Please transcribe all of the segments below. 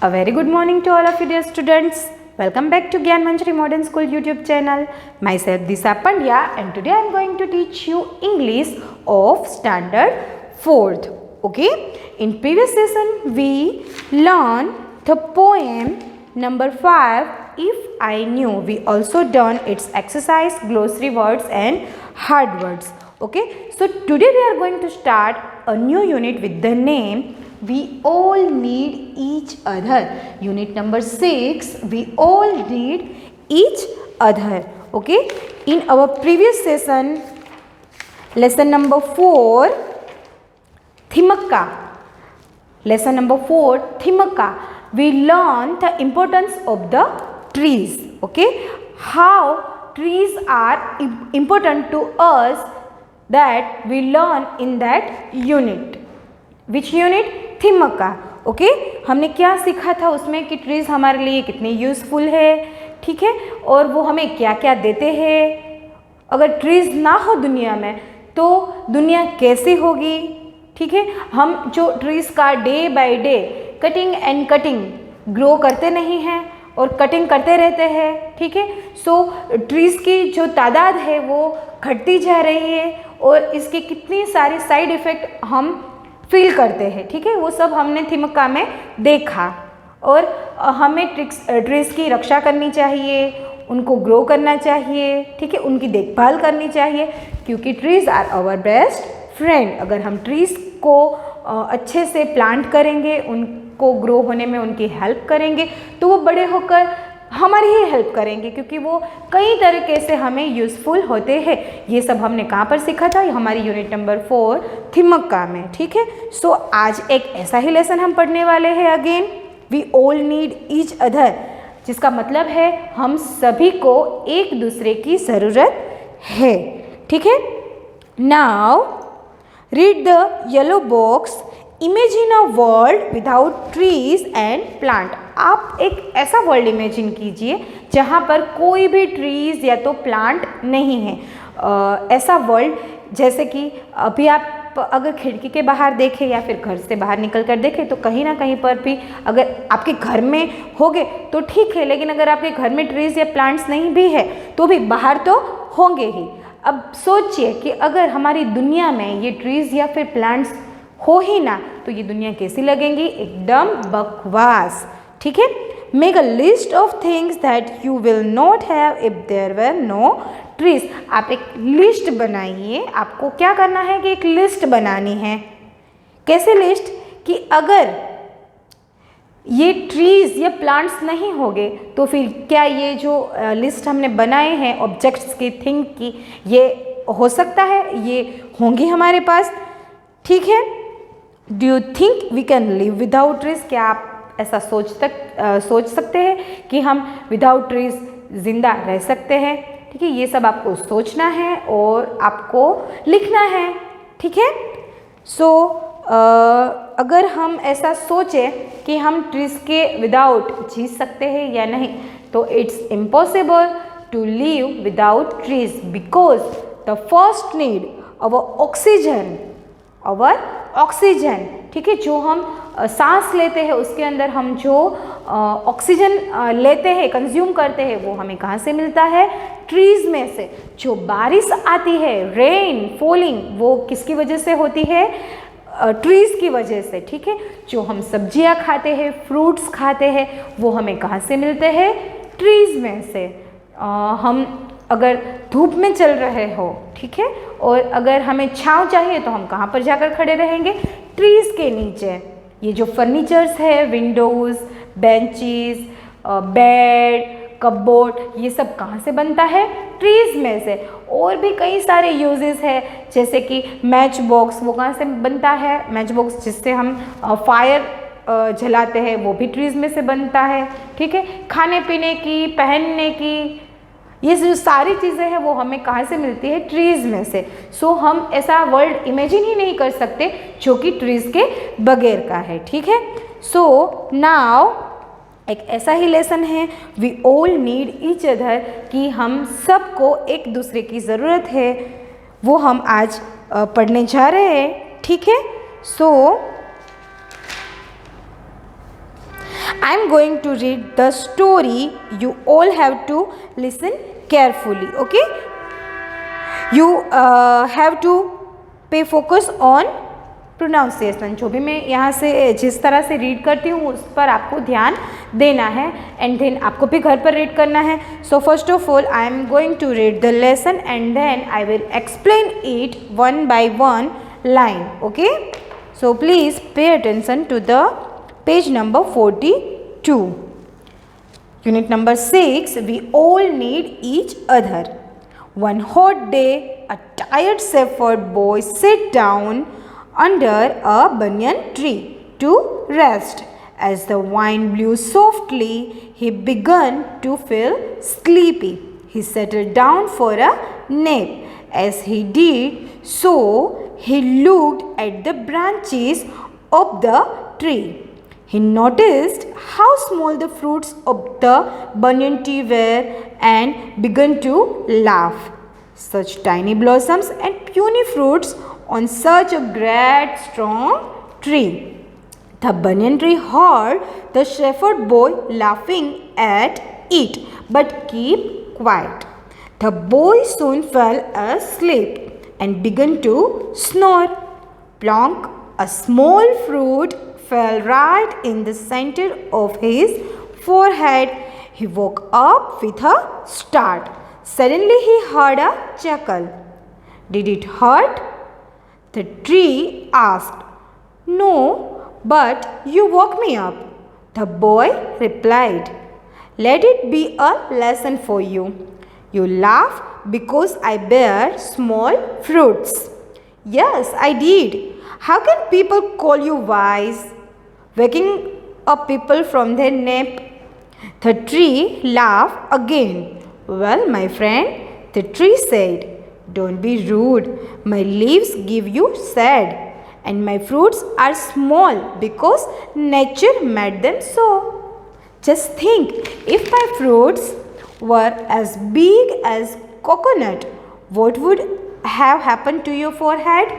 A very good morning to all of you dear students. Welcome back to Gyan Manjari Modern School YouTube channel. Myself Disha Pandya and today I am going to teach you English of standard 4th. Okay. In previous session we learned the poem number 5 If I Knew. We also done its exercise, glossary words and hard words. Okay. So today we are going to start a new unit with the name We All Need Each Other. Unit number 6. We all need each other. Okay. In our previous session, lesson number 4, Thimaka. Lesson number 4, Thimaka. We learned the importance of the trees. Okay. How trees are important to us, that we learn in that unit. Which unit? थिमका. Okay. हमने क्या सीखा था उसमें कि trees हमारे लिए कितने यूज़फुल है, ठीक है, और वो हमें क्या क्या देते हैं. अगर ट्रीज ना हो दुनिया में तो दुनिया कैसी होगी, ठीक है. हम जो ट्रीज का day by day cutting and cutting grow करते नहीं हैं और कटिंग करते रहते हैं, ठीक है. सो ट्रीज की जो तादाद है वो घटती जा रही है और इसके कितनी सारी साइड इफ़ेक्ट हम फील करते हैं, ठीक है. वो सब हमने थिमका में देखा. और हमें ट्रीज की रक्षा करनी चाहिए, उनको ग्रो करना चाहिए, ठीक है, उनकी देखभाल करनी चाहिए, क्योंकि trees are our best friend. अगर हम ट्रीज को अच्छे से प्लांट करेंगे, उनको ग्रो होने में उनकी हेल्प करेंगे, तो वो बड़े होकर हमारी ही हेल्प करेंगे, क्योंकि वो कई तरीके से हमें यूज़फुल होते हैं. ये सब हमने कहाँ पर सीखा था? हमारी यूनिट नंबर 4 थिमक्का में, ठीक है. सो आज एक ऐसा ही लेसन हम पढ़ने वाले हैं. Again we all need each other, जिसका मतलब है हम सभी को एक दूसरे की ज़रूरत है, ठीक है. Now read the yellow box. Imagine a world without trees and plant. आप एक ऐसा वर्ल्ड इमेजिन कीजिए जहाँ पर कोई भी ट्रीज या तो प्लांट नहीं है. ऐसा वर्ल्ड जैसे कि अभी आप अगर खिड़की के बाहर देखें या फिर घर से बाहर निकल कर देखें तो कहीं ना कहीं पर भी अगर आपके घर में होंगे तो ठीक है, लेकिन अगर आपके घर में ट्रीज या प्लांट्स नहीं भी है तो भी बाहर तो होंगे ही. अब सोचिए कि अगर हमारी दुनिया में ये ट्रीज या फिर प्लांट्स हो ही ना तो ये दुनिया कैसी लगेंगी? एकदम बकवास, ठीक है. Make a list of things that you will not have if there were no trees. आप एक लिस्ट बनाइए. आपको क्या करना है कि एक लिस्ट बनानी है. कैसे लिस्ट? कि अगर ये ट्रीज या प्लांट्स नहीं होंगे तो फिर क्या ये जो लिस्ट हमने बनाए हैं ऑब्जेक्ट्स की, थिंग की, ये हो सकता है ये होंगी हमारे पास, ठीक है. Do you think we can live without trees? क्या आप ऐसा सोच सकते हैं कि हम विदाउट ट्रीज जिंदा रह सकते हैं? ठीक है. ये सब आपको सोचना है और आपको लिखना है, ठीक है. सो अगर हम ऐसा सोचें कि हम ट्रीज के विदाउट जी सकते हैं या नहीं, तो it's impossible to live without trees because the first need our oxygen, ठीक है. जो हम सांस लेते हैं उसके अंदर हम जो ऑक्सीजन लेते हैं, कंज्यूम करते हैं, वो हमें कहाँ से मिलता है? ट्रीज में से. जो बारिश आती है, रेन फॉलिंग, वो किसकी वजह से होती है? ट्रीज की वजह से, ठीक है. जो हम सब्जियां खाते हैं, फ्रूट्स खाते हैं, वो हमें कहाँ से मिलते हैं? ट्रीज में से. हम अगर धूप में चल रहे हो, ठीक है, और अगर हमें छांव चाहिए तो हम कहाँ पर जाकर खड़े रहेंगे? ट्रीज के नीचे. ये जो फर्नीचर्स है, विंडोज़, बेंचेस, बेड, कपबोर्ड, ये सब कहाँ से बनता है? ट्रीज में से. और भी कई सारे यूजेस है, जैसे कि मैच बॉक्स, वो कहाँ से बनता है? मैच बॉक्स जिससे हम फायर जलाते हैं, वो भी ट्रीज में से बनता है, ठीक है. खाने पीने की, पहनने की, ये जो सारी चीज़ें हैं वो हमें कहाँ से मिलती है? ट्रीज़ में से. सो हम ऐसा वर्ल्ड इमेजिन ही नहीं कर सकते जो कि ट्रीज़ के बगैर का है, ठीक है. सो नाउ एक ऐसा ही लेसन है we all need each other, कि हम सबको एक दूसरे की ज़रूरत है, वो हम आज पढ़ने जा रहे हैं, ठीक है. सो I am going to read the story. You all have to listen carefully. Okay, you have to pay focus on pronunciation. जो भी मैं यहाँ से जिस तरह से रीड करती हूँ उस पर आपको ध्यान देना है एंड देन आपको भी घर पर रीड करना है. So first of all I am going to read the lesson and then I will explain it one by one line. Okay, so please pay attention to the page number 42. Unit number 6. We all need each other. One hot day, a tired shepherd boy sat down under a banyan tree to rest. As the wind blew softly, he began to feel sleepy. He settled down for a nap. As he did so, he looked at the branches of the tree. He noticed how small the fruits of the banyan tree were and began to laugh. Such tiny blossoms and puny fruits on such a great strong tree. The banyan tree heard the shepherd boy laughing at it, but kept quiet. The boy soon fell asleep and began to snore. Plonk! A small fruit fell right in the center of his forehead. He woke up with a start. Suddenly he heard a chuckle. Did it hurt? The tree asked. No, but you woke me up, the boy replied. Let it be a lesson for you. You laugh because I bear small fruits. Yes, I did. How can people call you wise? Waking up people from their nap. The tree laughed again. Well, my friend, the tree said, don't be rude. My leaves give you shade, and my fruits are small because nature made them so. Just think, if my fruits were as big as coconut, what would have happened to your forehead?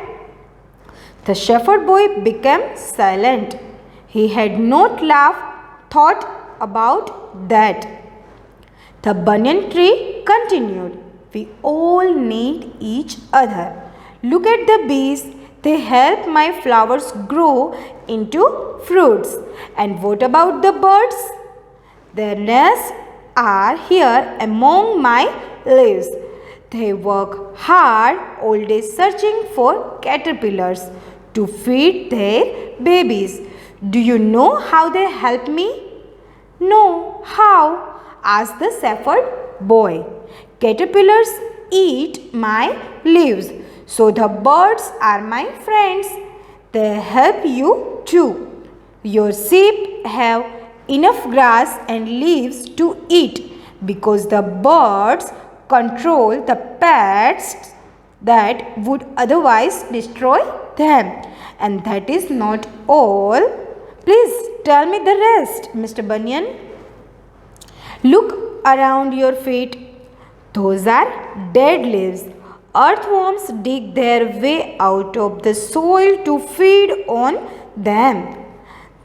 The shepherd boy became silent. He had not thought about that. The banyan tree continued. We all need each other. Look at the bees. They help my flowers grow into fruits. And what about the birds? Their nests are here among my leaves. They work hard all day searching for caterpillars to feed their babies. Do you know how they help me? No, how? Asked the shepherd boy. Caterpillars eat my leaves, so the birds are my friends. They help you too. Your sheep have enough grass and leaves to eat because the birds control the pests that would otherwise destroy them. And that is not all. Please tell me the rest, Mr. Banyan. Look around your feet. Those are dead leaves. Earthworms dig their way out of the soil to feed on them.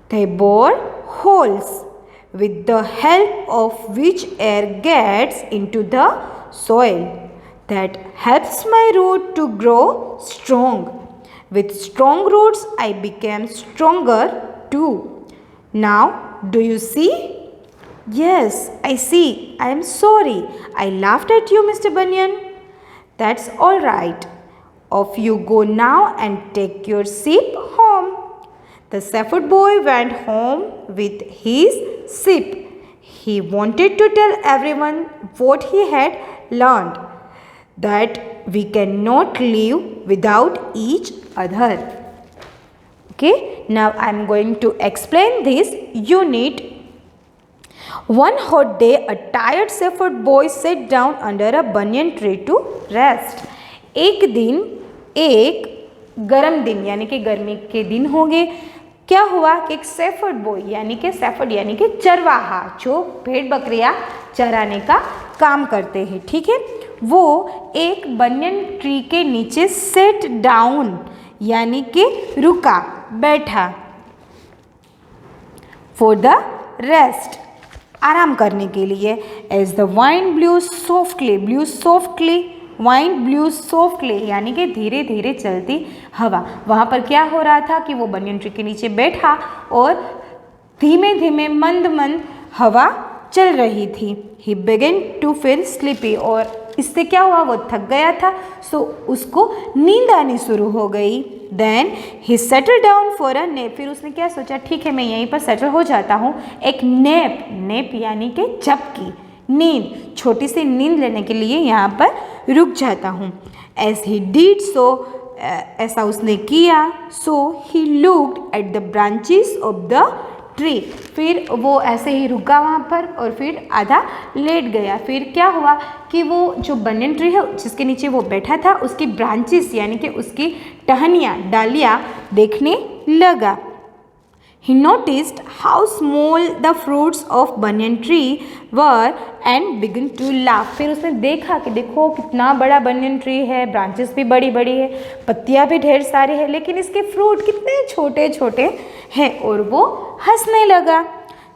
They bore holes with the help of which air gets into the soil. That helps my root to grow strong. With strong roots, I became stronger too. Now, do you see? Yes, I see. I am sorry. I laughed at you, Mr. Banyan. That's all right. Off you go now and take your sheep home. The shepherd boy went home with his sheep. He wanted to tell everyone what he had learned, that we cannot live without each other. Okay, now I am going to explain this unit. One hot day, a tired shepherd boy sat down under a banyan tree to rest. एक दिन, एक गर्म दिन यानी कि गर्मी के दिन होंगे, क्या हुआ कि एक शेफर्ड बॉय यानी कि चरवाहा जो भेड़ बकरियां चराने का काम करते हैं, ठीक है, वो एक बनियन ट्री के नीचे सेट डाउन यानी कि रुका, बैठा, फॉर द रेस्ट, आराम करने के लिए। As the wind blew softly, wind blew softly यानी कि धीरे धीरे चलती हवा। वहाँ पर क्या हो रहा था कि वो बनियन ट्री के नीचे बैठा और धीमे धीमे मंद मंद हवा चल रही थी। He began to feel sleepy, और इससे क्या हुआ, वो थक गया था, सो उसको नींद आनी शुरू हो गई। Then he settle down for a nap, फिर उसने क्या सोचा, ठीक है मैं यहीं पर सेटल हो जाता हूँ। एक नैप यानी कि झपकी, नींद, छोटी सी नींद लेने के लिए यहाँ पर रुक जाता हूँ। एज ही डिड सो, ऐसा उसने किया। So he looked at the branches of the tree, फिर वो ऐसे ही रुका वहाँ पर और फिर आधा लेट गया। फिर क्या हुआ कि वो जो बनियन ट्री है जिसके नीचे वो बैठा था, उसकी ब्रांचेस यानी कि उसकी टहनियाँ, डालियाँ देखने लगा। He noticed how small the fruits of banyan tree were and began to laugh. फिर उसने देखा कि देखो कितना बड़ा बनियन ट्री है, ब्रांचेस भी बड़ी बड़ी है, पत्तियाँ भी ढेर सारी है, लेकिन इसके फ्रूट कितने छोटे छोटे हैं, और वो हंसने लगा।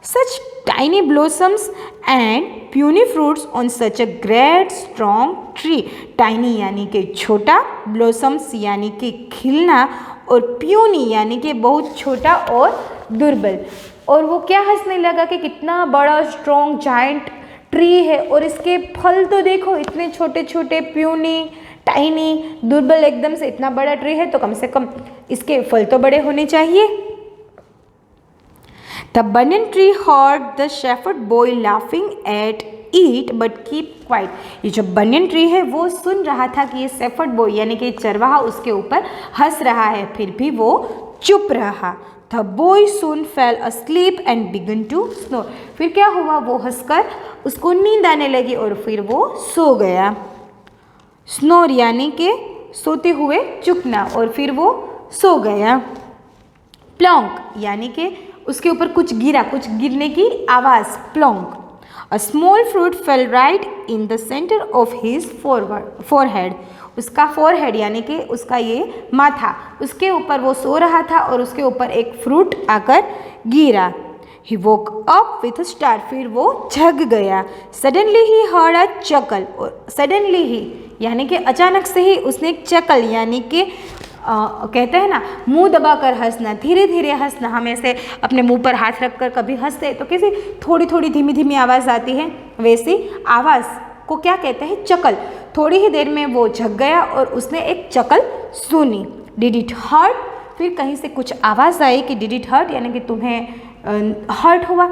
Such tiny blossoms and puny fruits on such a great strong tree. Tiny यानी कि छोटा, blossoms यानी कि खिलना, और प्यूनी यानी कि बहुत छोटा और दुर्बल। और वो क्या हंसने लगा कि कितना बड़ा स्ट्रॉन्ग जायंट ट्री है, और इसके फल तो देखो इतने छोटे छोटे, प्यूनी, टाइनी, दुर्बल एकदम से। इतना बड़ा ट्री है तो कम से कम इसके फल तो बड़े होने चाहिए। The banyan tree heard the shepherd boy laughing at it but keep quiet. ये जो बनियन ट्री है वो सुन रहा था कि ये शेफर्ड बॉय यानी कि चरवाहा उसके ऊपर हंस रहा है, फिर भी वो चुप रहा। The boy soon fell asleep and began to snore. फिर क्या हुआ, वो हंसकर उसको नींद आने लगी और फिर वो सो गया। स्नोर यानी कि सोते हुए चुपना, और फिर वो सो गया। प्लॉन्क यानी कि उसके ऊपर कुछ गिरा, कुछ गिरने की आवाज़, plonk. A small fruit fell right in the centre of his forehead, उसका फोरहेड यानी कि उसका ये माथा, उसके ऊपर वो सो रहा था और उसके ऊपर एक फ्रूट आकर गिरा। He woke up with a start, फिर वो जग गया। सडनली ही हर्ड अ चकल, और सडनली ही यानी कि अचानक से ही उसने एक चकल यानी कि कहते हैं ना मुंह दबाकर हंसना, धीरे धीरे हंसना। हम ऐसे अपने मुंह पर हाथ रखकर कभी हंसते तो कैसे थोड़ी थोड़ी धीमी धीमी आवाज़ आती है, वैसी आवाज़ को क्या कहते हैं, चकल। थोड़ी ही देर में वो जग गया और उसने एक चकल सुनी। डिड इट हर्ट, फिर कहीं से कुछ आवाज़ आई कि डिड इट हर्ट यानी कि तुम्हें हर्ट हुआ,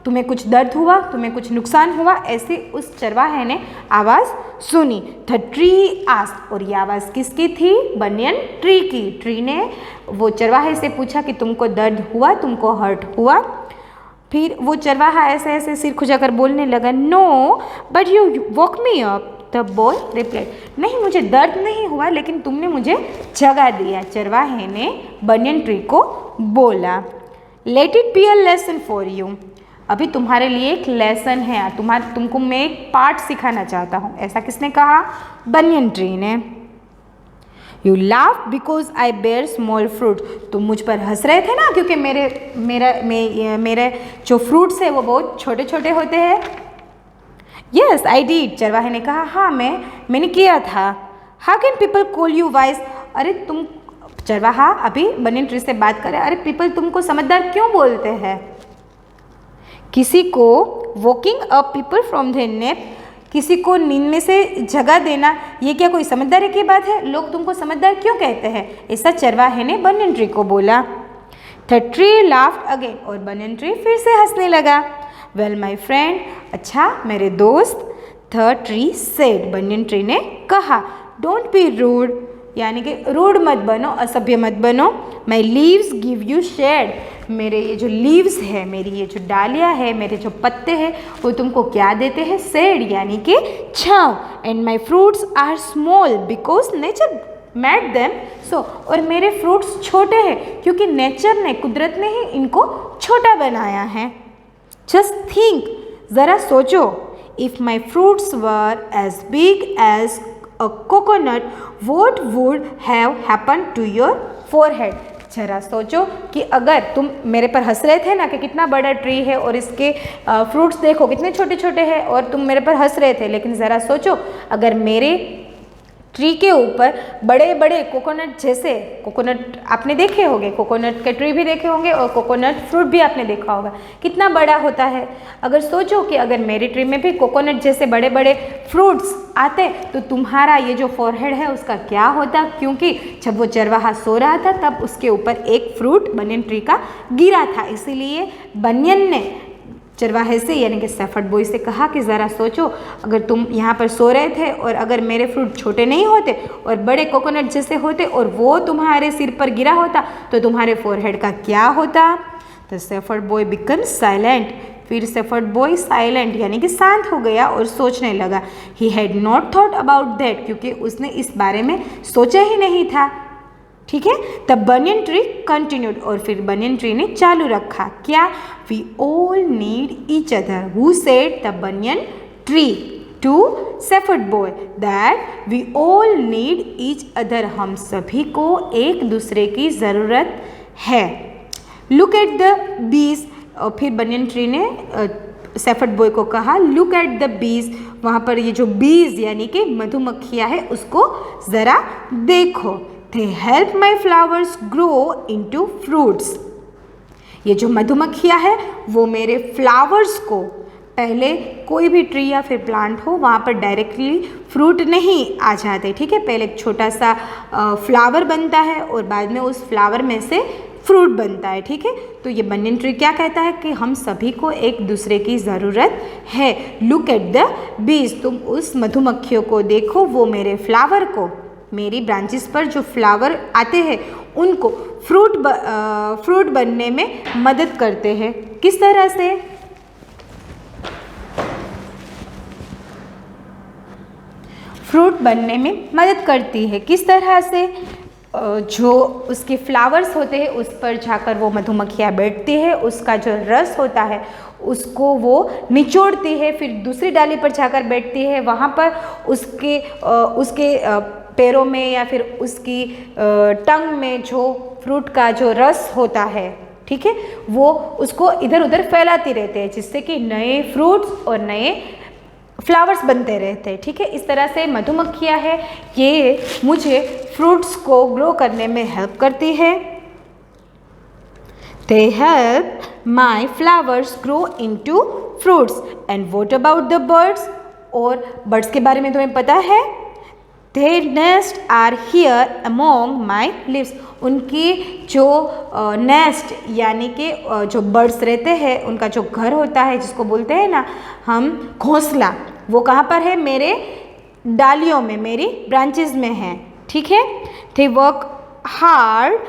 तुम्हें कुछ दर्द हुआ, तुम्हें कुछ नुकसान हुआ, ऐसे उस चरवाहे ने आवाज़ सुनी। द ट्री आस्क्ड, और ये आवाज़ किसकी थी, बनियन ट्री की। ट्री ने वो चरवाहे से पूछा कि तुमको दर्द हुआ, तुमको हर्ट हुआ। फिर वो चरवाहा ऐसे ऐसे सिर खुजाकर बोलने लगा, no but you woke me up. The boy replied, नहीं मुझे दर्द नहीं हुआ लेकिन तुमने मुझे जगा दिया। चरवाहे ने बनियन ट्री को बोला। Let it be a lesson for you, अभी तुम्हारे लिए एक लेसन है, तुमको मैं एक पाठ सिखाना चाहता हूँ। ऐसा किसने कहा, बनियन ट्री ने। You laugh because I bear small fruit, तुम मुझ पर हंस रहे थे ना क्योंकि मेरे जो फ्रूट्स है वो बहुत छोटे छोटे होते हैं। यस आई डिड, चरवाहे ने कहा, हाँ मैंने किया था। How can people call you wise, अरे तुम, चरवाहा अभी बनियन ट्री से बात करे, अरे पीपल तुमको समझदार क्यों बोलते हैं। किसी को walking up people from the nap, किसी को नींद में से जगा देना, ये क्या कोई समझदारी की बात है, लोग तुमको समझदार क्यों कहते हैं, ऐसा चरवाहे ने बनियन ट्री को बोला। द ट्री लाफ्ड अगेन, और बनियन ट्री फिर से हंसने लगा। वेल माई फ्रेंड, अच्छा मेरे दोस्त। The tree said, banyan tree ने कहा, डोंट बी रूड, यानी कि रूड मत बनो, असभ्य मत बनो। माई लीव्स गिव यू शेड, मेरे ये जो लीव्स है, मेरी ये जो डालियाँ है, मेरे जो पत्ते हैं वो तुमको क्या देते हैं, शेड यानी कि छाँव। And my fruits are small because nature made them so, और मेरे फ्रूट्स छोटे हैं क्योंकि नेचर ने, कुदरत ने ही इनको छोटा बनाया है। जस्ट थिंक, ज़रा सोचो, if my fruits were as big as a coconut, what would have happened to your forehead? जरा सोचो कि अगर तुम मेरे पर हंस रहे थे ना कि कितना बड़ा ट्री है और इसके फ्रूट्स देखो कितने छोटे छोटे हैं, और तुम मेरे पर हंस रहे थे, लेकिन ज़रा सोचो अगर मेरे ट्री के ऊपर बड़े बड़े कोकोनट जैसे, कोकोनट आपने देखे होंगे, कोकोनट के ट्री भी देखे होंगे और कोकोनट फ्रूट भी आपने देखा होगा, कितना बड़ा होता है। अगर सोचो कि अगर मेरे ट्री में भी कोकोनट जैसे बड़े बड़े फ्रूट्स आते तो तुम्हारा ये जो फोरहेड है उसका क्या होता, क्योंकि जब वो चरवाहा सो रहा था तब उसके ऊपर एक फ्रूट बनियन ट्री का गिरा था, इसीलिए बनियन ने चरवाहे से यानी कि शेफर्ड बॉय से कहा कि ज़रा सोचो अगर तुम यहाँ पर सो रहे थे और अगर मेरे फ्रूट छोटे नहीं होते और बड़े कोकोनट जैसे होते और वो तुम्हारे सिर पर गिरा होता तो तुम्हारे फोरहेड का क्या होता। तो शेफर्ड बॉय बिकम साइलेंट, फिर शेफर्ड बॉय साइलेंट यानी कि शांत हो गया और सोचने लगा। He had not thought about that, क्योंकि उसने इस बारे में सोचा ही नहीं था। ठीक है, द बनियन ट्री कंटिन्यूड, और फिर बनियन ट्री ने चालू रखा क्या, we all need each other, who said the banyan tree to shepherd boy, that we all need each other, हम सभी को एक दूसरे की ज़रूरत है। लुक एट द बीज, और फिर बनियन ट्री ने शेफर्ड बॉय को कहा लुक एट द बीज, वहाँ पर ये जो बीज यानी कि मधुमक्खियाँ है उसको ज़रा देखो। They help my flowers grow into fruits. ये जो मधुमक्खियाँ है वो मेरे फ्लावर्स को, पहले कोई भी ट्री या फिर प्लांट हो वहाँ पर डायरेक्टली फ्रूट नहीं आ जाते, ठीक है, पहले एक छोटा सा फ्लावर बनता है और बाद में उस फ्लावर में से फ्रूट बनता है। ठीक है, तो ये बनियन ट्री क्या कहता है कि हम सभी को एक दूसरे की ज़रूरत है। लुक एट द बीज, तुम उस मधुमक्खियों को देखो, वो मेरे फ्लावर को, मेरी ब्रांचेस पर जो फ्लावर आते हैं उनको फ्रूट बनने में मदद करते हैं। किस तरह से, फ्रूट बनने में मदद करती है, किस तरह से, जो उसके फ्लावर्स होते हैं उस पर जाकर वो मधुमक्खियाँ बैठती है, उसका जो रस होता है उसको वो निचोड़ती है, फिर दूसरी डाली पर जाकर बैठती है, वहाँ पर उसके पैरों में या फिर उसकी टंग में जो फ्रूट का जो रस होता है, ठीक है, वो उसको इधर उधर फैलाती रहते हैं जिससे कि नए फ्रूट्स और नए फ्लावर्स बनते रहते हैं। ठीक है, इस तरह से मधुमक्खियाँ है ये मुझे फ्रूट्स को ग्रो करने में हेल्प करती है। They help my flowers grow into fruits. And what about the birds? और birds के बारे में तुम्हें पता है? Their nests are here among my leaves. उनकी जो नेस्ट यानी कि जो बर्ड्स रहते हैं उनका जो घर होता है जिसको बोलते हैं ना हम घोंसला, वो कहाँ पर है, मेरे डालियों में, मेरी ब्रांचेस में है। ठीक है, they work hard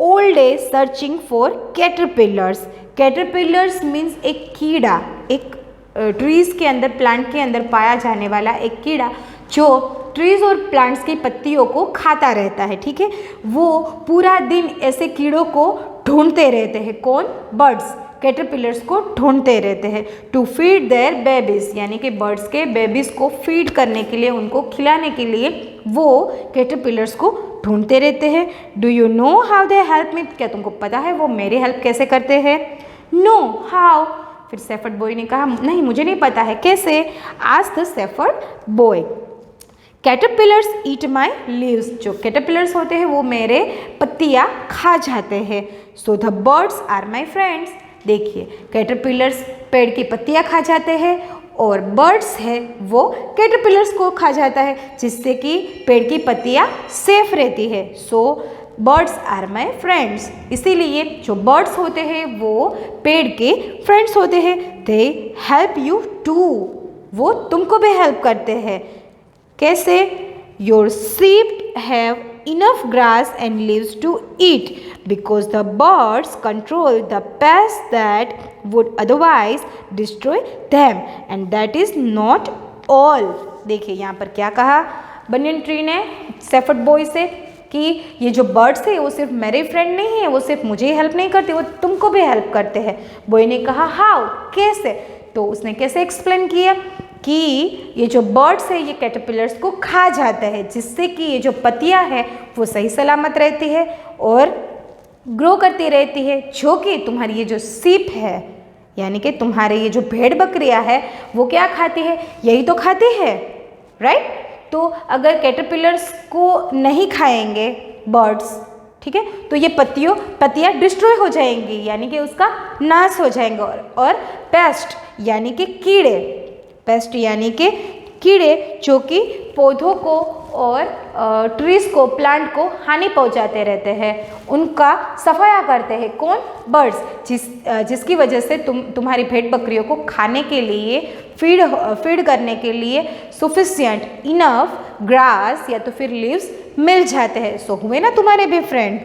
all day searching for caterpillars. Caterpillars means एक कीड़ा, एक ट्रीज़ के अंदर, प्लांट के अंदर पाया जाने वाला एक कीड़ा जो ट्रीज़ और प्लांट्स की पत्तियों को खाता रहता है। ठीक है, वो पूरा दिन ऐसे कीड़ों को ढूंढते रहते हैं। कौन, बर्ड्स कैटरपिलर्स को ढूंढते रहते हैं। टू फीड देयर बेबीज, यानी कि बर्ड्स के बेबीज को फीड करने के लिए, उनको खिलाने के लिए वो कैटरपिलर्स को ढूंढते रहते हैं। Do you know how they help me, क्या तुमको पता है वो मेरी हेल्प कैसे करते हैं? नो, हाउ, फिर शेफर्ड बॉय ने कहा नहीं मुझे नहीं पता है, कैसे? Asked the shepherd boy. Caterpillars eat my leaves, जो कैटरपिलर्स होते हैं वो मेरे पत्तियाँ खा जाते हैं। So the birds are my friends, देखिए कैटरपिलर्स पेड़ की पत्तियाँ खा जाते हैं और बर्ड्स है वो कैटरपिलर्स को खा जाता है जिससे कि पेड़ की पत्तियाँ सेफ रहती है। सो बर्ड्स आर माई फ्रेंड्स, इसीलिए जो बर्ड्स होते हैं वो पेड़ के फ्रेंड्स होते हैं। दे हेल्प यू टू, वो तुमको भी हेल्प करते हैं। कैसे? Your sheep have enough grass and leaves to eat because the birds control the pests that would otherwise destroy them, and that is not all. देखिए यहाँ पर क्या कहा बनियन ट्री ने शेफर्ड बॉय से कि ये जो बर्ड्स है वो सिर्फ मेरे फ्रेंड नहीं है, वो सिर्फ मुझे ही हेल्प नहीं करते, वो तुमको भी हेल्प करते हैं। बॉय ने कहा हाउ, कैसे? तो उसने कैसे एक्सप्लेन किया कि ये जो बर्ड्स है ये कैटरपिलर्स को खा जाता है जिससे कि ये जो पत्तियां है वो सही सलामत रहती है और ग्रो करती रहती है, जो कि तुम्हारी ये जो सीप है यानी कि तुम्हारे ये जो भेड़ बकरियां है वो क्या खाती है, यही तो खाती है, राइट। तो अगर कैटरपिलर्स को नहीं खाएंगे बर्ड्स, ठीक है, तो ये पत्तियाँ डिस्ट्रॉय हो जाएंगी यानी कि उसका नाश हो जाएंगे। और पेस्ट यानी कि कीड़े जो कि पौधों को और ट्रीज को, प्लांट को हानि पहुंचाते रहते हैं, उनका सफाया करते हैं कौन, बर्ड्स, जिसकी वजह से तुम्हारी भेड़ बकरियों को खाने के लिए, फीड करने के लिए सफिशिएंट इनफ ग्रास या तो फिर लीव्स मिल जाते हैं। सो हुए ना तुम्हारे भी फ्रेंड।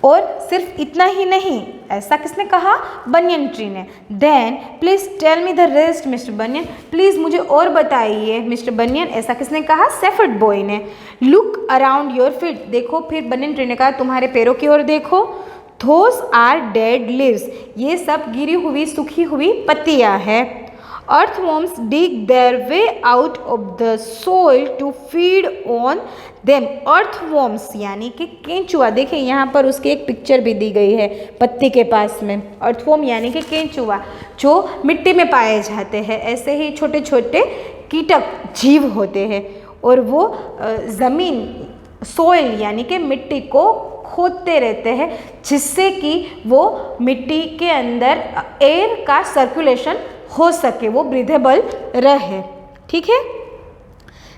और सिर्फ इतना ही नहीं, ऐसा किसने कहा, बनियन ट्री ने। Then please tell me the rest mister banyan, please मुझे और बताइए मिस्टर बनियन, ऐसा किसने कहा, शेफर्ड बॉय ने। लुक अराउंड योर फीट, देखो, फिर बनियन ट्री ने कहा तुम्हारे पैरों की ओर देखो। थोस आर डेड लीव्स, ये सब गिरी हुई सूखी हुई पत्तियां हैं। Earthworms dig their way out of the soil to feed on them. Earthworms यानी कि केंचुआ, देखिए यहाँ पर उसकी एक पिक्चर भी दी गई है पत्ती के पास में। अर्थवॉर्म यानी कि केंचुआ जो मिट्टी में पाए जाते हैं। ऐसे ही छोटे छोटे कीटक जीव होते हैं और वो ज़मीन, सोइल यानी कि मिट्टी को खोदते रहते हैं, जिससे कि वो मिट्टी के अंदर एयर का सर्कुलेशन हो सके, वो ब्रीथेबल रहे, ठीक है।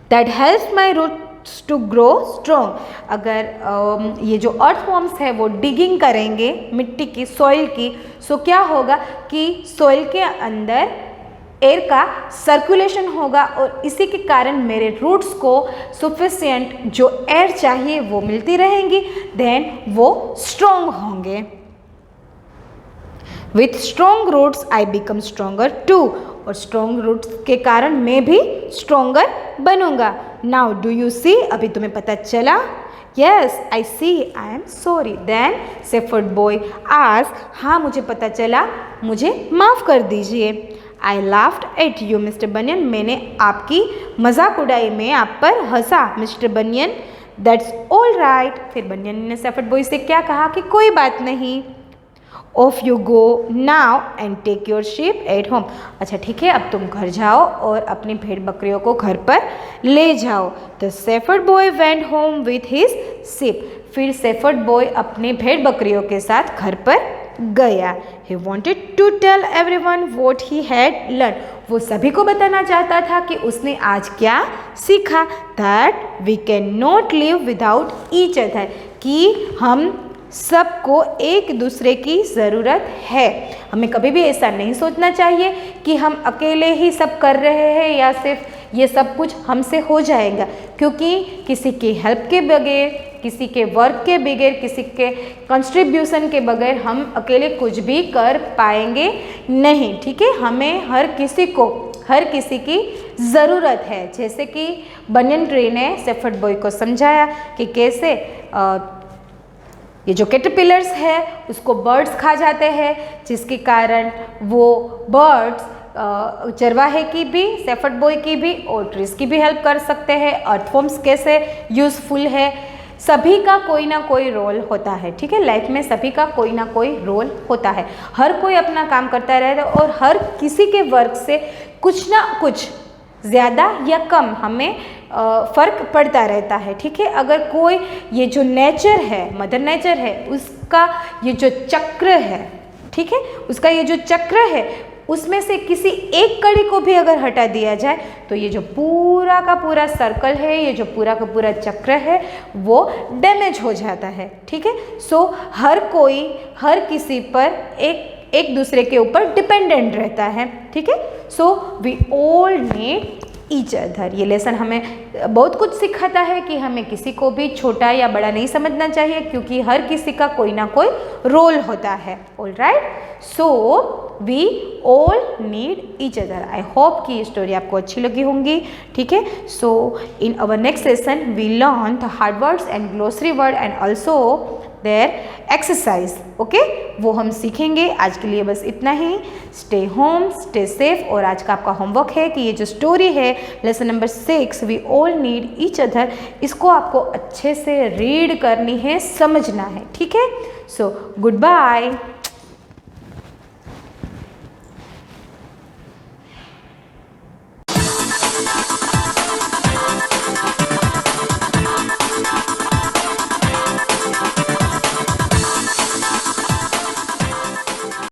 That helps my roots to grow strong. अगर ये जो अर्थवॉर्म्स है वो डिगिंग करेंगे मिट्टी की, सॉइल की, सो क्या होगा कि सॉइल के अंदर एयर का सर्कुलेशन होगा और इसी के कारण मेरे रूट्स को सफिशिएंट जो एयर चाहिए वो मिलती रहेंगी, देन वो स्ट्रॉन्ग होंगे। With strong roots I become stronger too, और स्ट्रॉन्ग रूट्स के कारण मैं भी स्ट्रोंगर बनूंगा। नाउ डू यू सी, अभी तुम्हें पता चला। Yes I see, I am sorry. Then shepherd boy ask, हाँ मुझे पता चला, मुझे माफ़ कर दीजिए। I laughed at you mister Bunyan, मैंने आपकी मजाक उड़ाई, मैं आप पर हंसा mister Bunyan. That's all right. फिर बनियन ने शेफर्ड बॉय से क्या कहा कि कोई बात नहीं। Off you go now and take your sheep at home, अच्छा ठीक है, अब तुम घर जाओ और अपनी भेड़ बकरियों को घर पर ले जाओ। The shepherd boy went home with his sheep, फिर शेफर्ड बॉय अपने भेड़ बकरियों के साथ घर पर गया। He wanted to tell everyone what he had learn, वो सभी को बताना चाहता था कि उसने आज क्या सीखा। That we can not live without each other, कि हम सबको एक दूसरे की ज़रूरत है। हमें कभी भी ऐसा नहीं सोचना चाहिए कि हम अकेले ही सब कर रहे हैं या सिर्फ ये सब कुछ हमसे हो जाएगा, क्योंकि किसी की हेल्प के बगैर, किसी के वर्क के बगैर, किसी के कंट्रीब्यूशन के बगैर हम अकेले कुछ भी कर पाएंगे नहीं, ठीक है। हमें हर किसी की ज़रूरत है। जैसे कि बनियन ट्री ने शेफर्ड बॉय को समझाया कि कैसे ये जो कैटरपिलर्स है उसको बर्ड्स खा जाते हैं, जिसके कारण वो बर्ड्स चरवाहे की भी, शेफर्ड बॉय की भी और ट्रीज की भी हेल्प कर सकते हैं। अर्थवॉर्म्स कैसे यूज़फुल है, सभी का कोई ना कोई रोल होता है, ठीक है। लाइफ में सभी का कोई ना कोई रोल होता है, हर कोई अपना काम करता रहता है और हर किसी के वर्क से कुछ ना कुछ ज़्यादा या कम हमें फ़र्क पड़ता रहता है, ठीक है। अगर कोई ये जो नेचर है, मदर नेचर है, उसका ये जो चक्र है, ठीक है, उसका ये जो चक्र है उसमें से किसी एक कड़ी को भी अगर हटा दिया जाए तो ये जो पूरा का पूरा सर्कल है, ये जो पूरा का पूरा चक्र है वो डैमेज हो जाता है, ठीक है। सो हर कोई हर किसी पर एक दूसरे के ऊपर डिपेंडेंट रहता है, ठीक है। So we all need each other. ये लेसन हमें बहुत कुछ सिखाता है कि हमें किसी को भी छोटा या बड़ा नहीं समझना चाहिए, क्योंकि हर किसी का कोई ना कोई रोल होता है। All right, so we all need each other. I hope कि ये स्टोरी आपको अच्छी लगी होंगी, ठीक है। So in our next session we learn the hard words and glossary word and also their exercise. Okay, वो हम सीखेंगे। आज के लिए बस इतना ही। Stay home, stay safe. और आज का आपका होमवर्क है कि ये जो स्टोरी है lesson number 6 we all need each other, इसको आपको अच्छे से रीड करनी है, समझना है। ठीक है, सो गुड बाय।